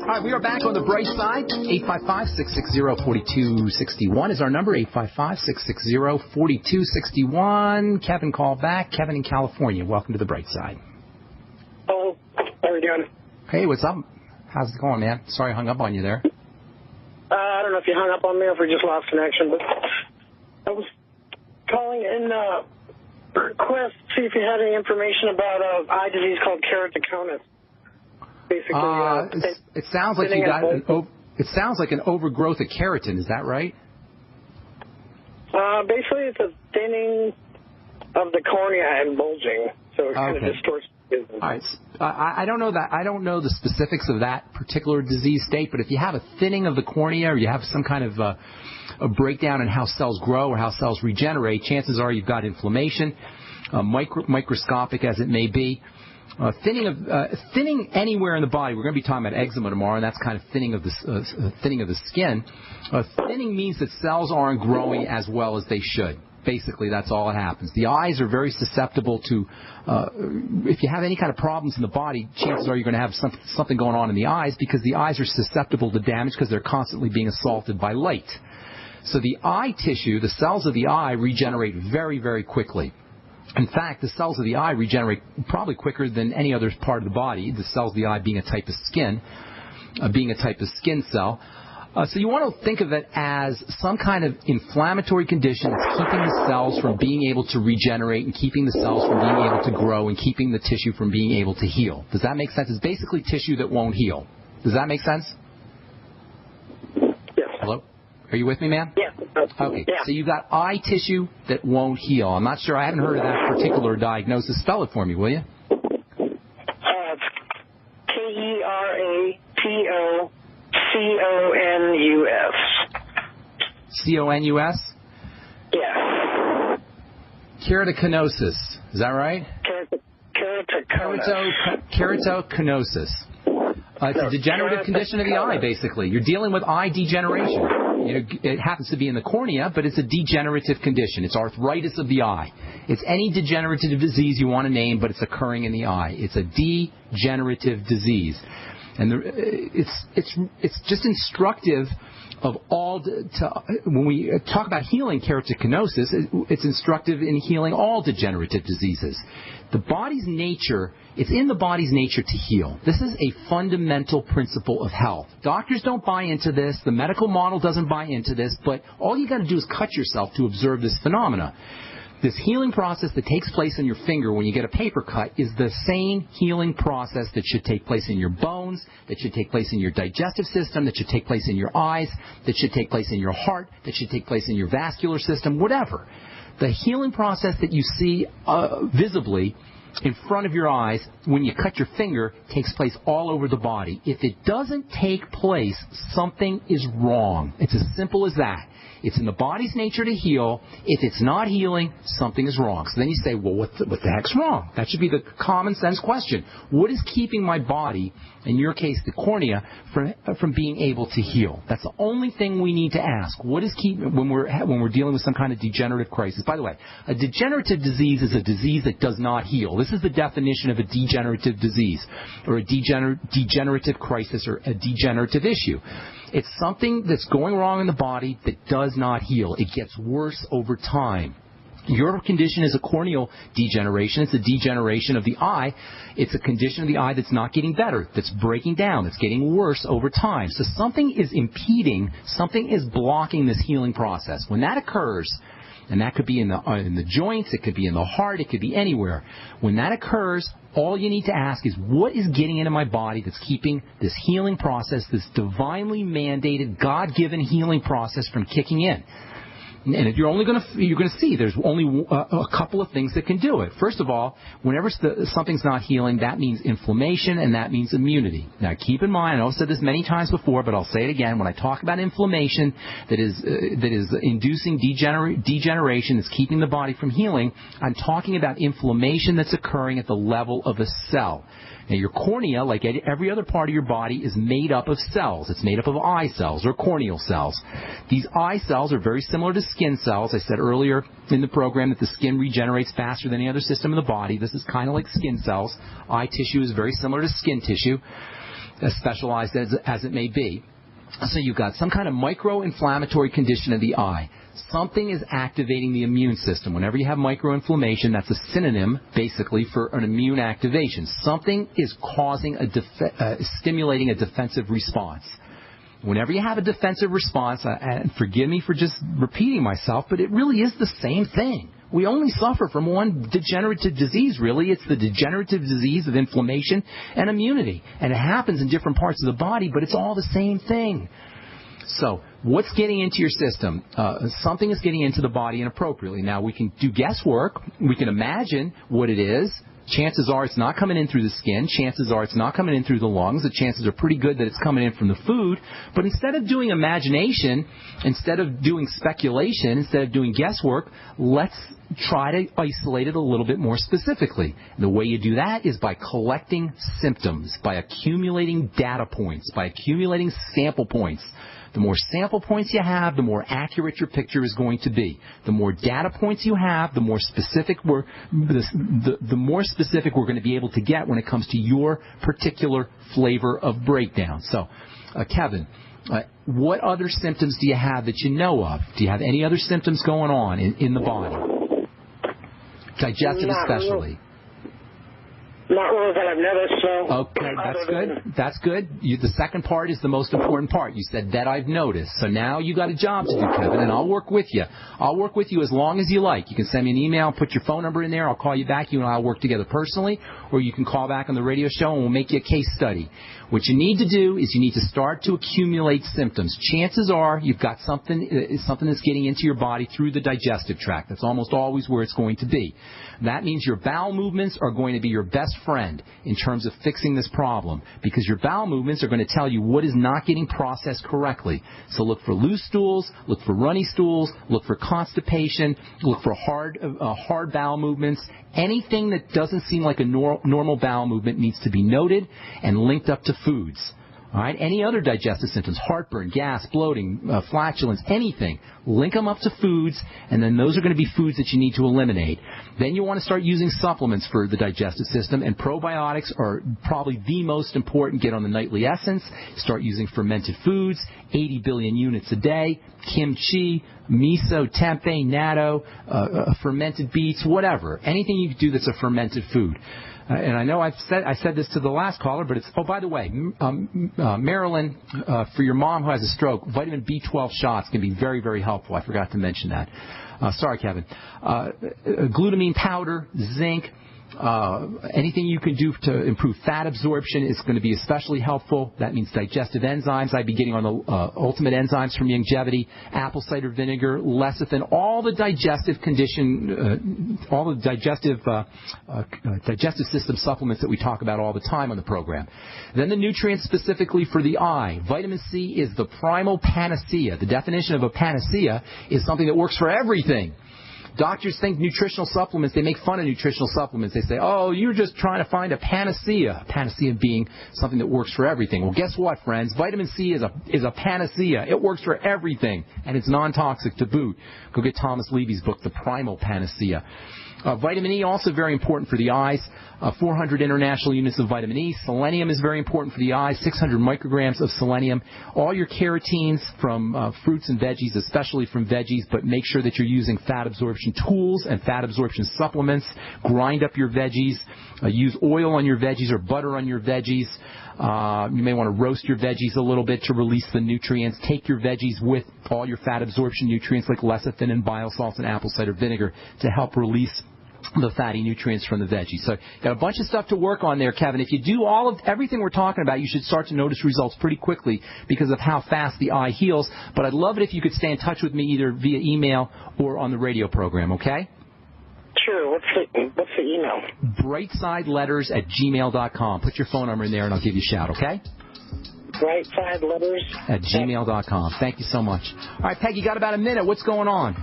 All right, we are back on the bright side. 855-660-4261 is our number, 855-660-4261. Kevin called back. Kevin in California. Welcome to the bright side. Oh, how are you doing? Hey, what's up? How's it going, man? Sorry I hung up on you there. I don't know if you hung up on me or if we just lost connection, but I was calling in request to see if you had any information about an eye disease called keratoconus. Basically, it sounds like you got it sounds like an overgrowth of keratin. Is that right? Basically, it's a thinning of the cornea and bulging, so it kind of distorts vision. All right. I don't know that. I don't know the specifics of that particular disease state, but if you have a thinning of the cornea or you have some kind of a breakdown in how cells grow or how cells regenerate, chances are you've got inflammation, microscopic as it may be. Thinning anywhere in the body. We're going to be talking about eczema tomorrow, and that's kind of thinning of the skin. Thinning means that cells aren't growing as well as they should. Basically, that's all that happens. The eyes are very susceptible to, if you have any kind of problems in the body, chances are you're going to have something going on in the eyes because the eyes are susceptible to damage because they're constantly being assaulted by light. So the eye tissue, the cells of the eye, regenerate very, very quickly. In fact, the cells of the eye regenerate probably quicker than any other part of the body, the cells of the eye being a type of skin cell. So you want to think of it as some kind of inflammatory condition that's keeping the cells from being able to regenerate and keeping the cells from being able to grow and keeping the tissue from being able to heal. Does that make sense? It's basically tissue that won't heal. Does that make sense? Yes. Hello? Are you with me, man? Yeah. Okay. Yeah. So you've got eye tissue that won't heal. I'm not sure. I haven't heard of that particular diagnosis. Spell it for me, will you? Keratoconus. Conus? Yeah. Keratocanosis. Is that right? Keratoconus. It's a degenerative condition of the eye, basically. You're dealing with eye degeneration. It happens to be in the cornea, but it's a degenerative condition. It's arthritis of the eye. It's any degenerative disease you want to name, but it's occurring in the eye. It's a degenerative disease. And it's just instructive of when we talk about healing keratocanosis, it's instructive in healing all degenerative diseases. The body's nature, it's in the body's nature to heal. This is a fundamental principle of health. Doctors don't buy into this. The medical model doesn't buy into this. But all you got to do is cut yourself to observe this phenomena. This healing process that takes place in your finger when you get a paper cut is the same healing process that should take place in your bones, that should take place in your digestive system, that should take place in your eyes, that should take place in your heart, that should take place in your vascular system, whatever. The healing process that you see visibly in front of your eyes when you cut your finger takes place all over the body. If it doesn't take place, something is wrong. It's as simple as that. It's in the body's nature to heal. If it's not healing, something is wrong. So then you say, well, what the heck's wrong? That should be the common sense question. What is keeping my body, in your case the cornea, from being able to heal? That's the only thing we need to ask. What is keeping when we're dealing with some kind of degenerative crisis? By the way, a degenerative disease is a disease that does not heal. This is the definition of a degenerative disease, or a degenerative crisis, or a degenerative issue. It's something that's going wrong in the body that does not heal. It gets worse over time. Your condition is a corneal degeneration. It's a degeneration of the eye. It's a condition of the eye that's not getting better, that's breaking down, that's getting worse over time. So something is impeding, something is blocking this healing process. When that occurs, and that could be in the joints, it could be in the heart, it could be anywhere. When that occurs, all you need to ask is, what is getting into my body that's keeping this healing process, this divinely mandated, God-given healing process from kicking in? And if you're going to see there's only a couple of things that can do it. First of all, whenever something's not healing, that means inflammation and that means immunity. Now keep in mind, I know I've said this many times before, but I'll say it again. When I talk about inflammation that is inducing degeneration, that's keeping the body from healing, I'm talking about inflammation that's occurring at the level of a cell. Now, your cornea, like every other part of your body, is made up of cells. It's made up of eye cells or corneal cells. These eye cells are very similar to skin cells. I said earlier in the program that the skin regenerates faster than any other system in the body. This is kind of like skin cells. Eye tissue is very similar to skin tissue, as specialized as it may be. So you've got some kind of micro-inflammatory condition of the eye. Something is activating the immune system. Whenever you have microinflammation, that's a synonym, basically, for an immune activation. Something is causing stimulating a defensive response. Whenever you have a defensive response, and forgive me for just repeating myself, but it really is the same thing. We only suffer from one degenerative disease, really. It's the degenerative disease of inflammation and immunity. And it happens in different parts of the body, but it's all the same thing. So what's getting into your system? Something is getting into the body inappropriately. Now, we can do guesswork. We can imagine what it is. Chances are it's not coming in through the skin. Chances are it's not coming in through the lungs. The chances are pretty good that it's coming in from the food. But instead of doing imagination, instead of doing speculation, instead of doing guesswork, let's try to isolate it a little bit more specifically. The way you do that is by collecting symptoms, by accumulating data points, by accumulating sample points. The more sample points you have, the more accurate your picture is going to be. The more data points you have, the more specific we're going to be able to get when it comes to your particular flavor of breakdown. So, Kevin, what other symptoms do you have that you know of? Do you have any other symptoms going on in the body? Digestive especially. Not really that I've noticed, so... Okay, that's good. That's good. The second part is the most important part. You said that I've noticed. So now you got a job to do, Kevin, and I'll work with you. I'll work with you as long as you like. You can send me an email, put your phone number in there. I'll call you back. You and I will work together personally, or you can call back on the radio show and we'll make you a case study. What you need to do is you need to start to accumulate symptoms. Chances are you've got something that's getting into your body through the digestive tract. That's almost always where it's going to be. That means your bowel movements are going to be your best friend in terms of fixing this problem, because your bowel movements are going to tell you what is not getting processed correctly. So look for loose stools, look for runny stools, look for constipation, look for hard bowel movements. Anything that doesn't seem like a normal bowel movement needs to be noted and linked up to foods. All right. Any other digestive symptoms, heartburn, gas, bloating, flatulence, anything, link them up to foods, and then those are going to be foods that you need to eliminate. Then you want to start using supplements for the digestive system, and probiotics are probably the most important. Get on the nightly essence. Start using fermented foods, 80 billion units a day, kimchi, miso, tempeh, natto, fermented beets, whatever. Anything you can do that's a fermented food. And I know I said this to the last caller, but it's, oh, by the way, Marilyn, for your mom who has a stroke, vitamin B12 shots can be very, very helpful. I forgot to mention that. Sorry, Kevin. Glutamine powder, zinc, anything you can do to improve fat absorption is going to be especially helpful. That means digestive enzymes. I'd be getting on the Ultimate Enzymes from Youngevity, apple cider vinegar, lecithin, all the digestive digestive system supplements that we talk about all the time on the program. Then the nutrients specifically for the eye. Vitamin C is the primal panacea. The definition of a panacea is something that works for everything. Doctors think nutritional supplements, they make fun of nutritional supplements. They say, oh, you're just trying to find a panacea. Panacea being something that works for everything. Well, guess what, friends? Vitamin C is a panacea. It works for everything, and it's non-toxic to boot. Go get Thomas Levy's book, The Primal Panacea. Vitamin E, also very important for the eyes. 400 international units of vitamin E. Selenium is very important for the eyes. 600 micrograms of selenium. All your carotenes from fruits and veggies, especially from veggies, but make sure that you're using fat absorption tools and fat absorption supplements. Grind up your veggies. Use oil on your veggies or butter on your veggies. You may want to roast your veggies a little bit to release the nutrients. Take your veggies with all your fat absorption nutrients like lecithin and bile salts and apple cider vinegar to help release the fatty nutrients from the veggies. So got a bunch of stuff to work on there, Kevin. If you do everything we're talking about, you should start to notice results pretty quickly because of how fast the eye heals. But I'd love it if you could stay in touch with me either via email or on the radio program, okay? Sure. What's the email? brightsideLetters@gmail.com. Put your phone number in there and I'll give you a shout, okay? brightsideLetters@gmail.com. Thank you so much. All right, Peggy, got about a minute. What's going on?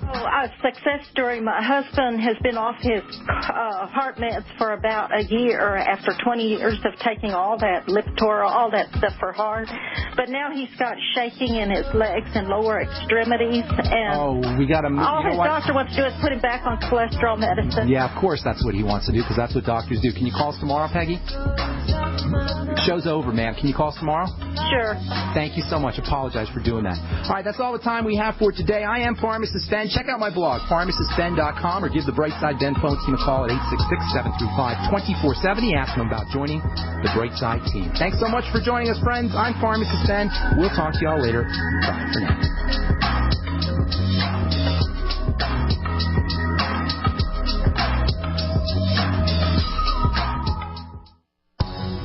A success story. My husband has been off his heart meds for about a year after 20 years of taking all that Lipitor, all that stuff for heart. But now he's got shaking in his legs and lower extremities. And we got to move. All his doctor wants to do is put him back on cholesterol medicine. Yeah, of course that's what he wants to do because that's what doctors do. Can you call us tomorrow, Peggy? Show's over, ma'am. Can you call us tomorrow? Sure. Thank you so much. Apologize for doing that. All right, that's all the time we have for today. I am Pharmacist Ben. Check out my blog, pharmacistben.com, or give the Brightside Ben phone team a call at 866-735-2470. Ask them about joining the Brightside team. Thanks so much for joining us, friends. I'm Pharmacist Ben. We'll talk to y'all later. Bye for now.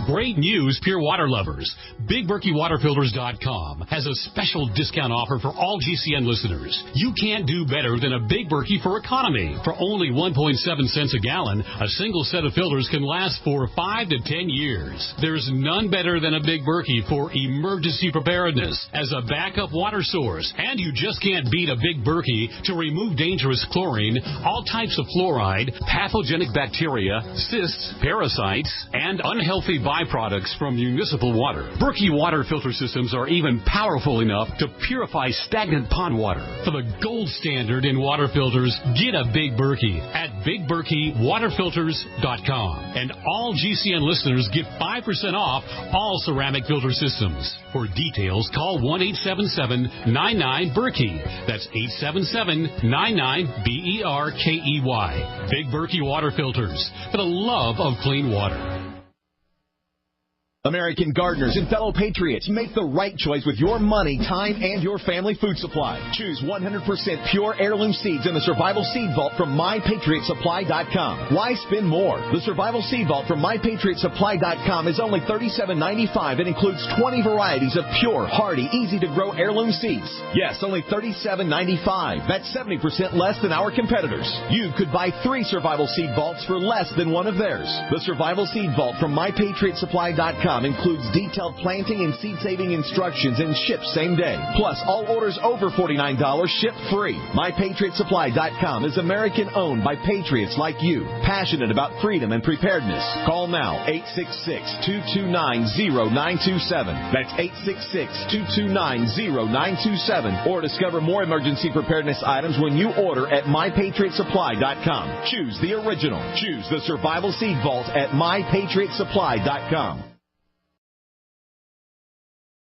Great news, pure water lovers. BigBerkeyWaterFilters.com has a special discount offer for all GCN listeners. You can't do better than a Big Berkey for economy. For only 1.7 cents a gallon, a single set of filters can last for 5 to 10 years. There's none better than a Big Berkey for emergency preparedness as a backup water source. And you just can't beat a Big Berkey to remove dangerous chlorine, all types of fluoride, pathogenic bacteria, cysts, parasites, and unhealthy byproducts from municipal water. Berkey water filter systems are even powerful enough to purify stagnant pond water. For the gold standard in water filters, get a Big Berkey at BigBerkeyWaterFilters.com. And all GCN listeners get 5% off all ceramic filter systems. For details, call 1-877-99-BERKEY. That's 877-99-BERKEY. Big Berkey Water Filters, for the love of clean water. American gardeners and fellow patriots, make the right choice with your money, time, and your family food supply. Choose 100% pure heirloom seeds in the Survival Seed Vault from MyPatriotSupply.com. Why spend more? The Survival Seed Vault from MyPatriotSupply.com is only $37.95 and includes 20 varieties of pure, hardy, easy-to-grow heirloom seeds. Yes, only $37.95. That's 70% less than our competitors. You could buy 3 Survival Seed Vaults for less than one of theirs. The Survival Seed Vault from MyPatriotSupply.com includes detailed planting and seed-saving instructions and ships same day. Plus, all orders over $49 ship free. MyPatriotSupply.com is American-owned by patriots like you, passionate about freedom and preparedness. Call now, 866-229-0927. That's 866-229-0927. Or discover more emergency preparedness items when you order at MyPatriotSupply.com. Choose the original. Choose the Survival Seed Vault at MyPatriotSupply.com.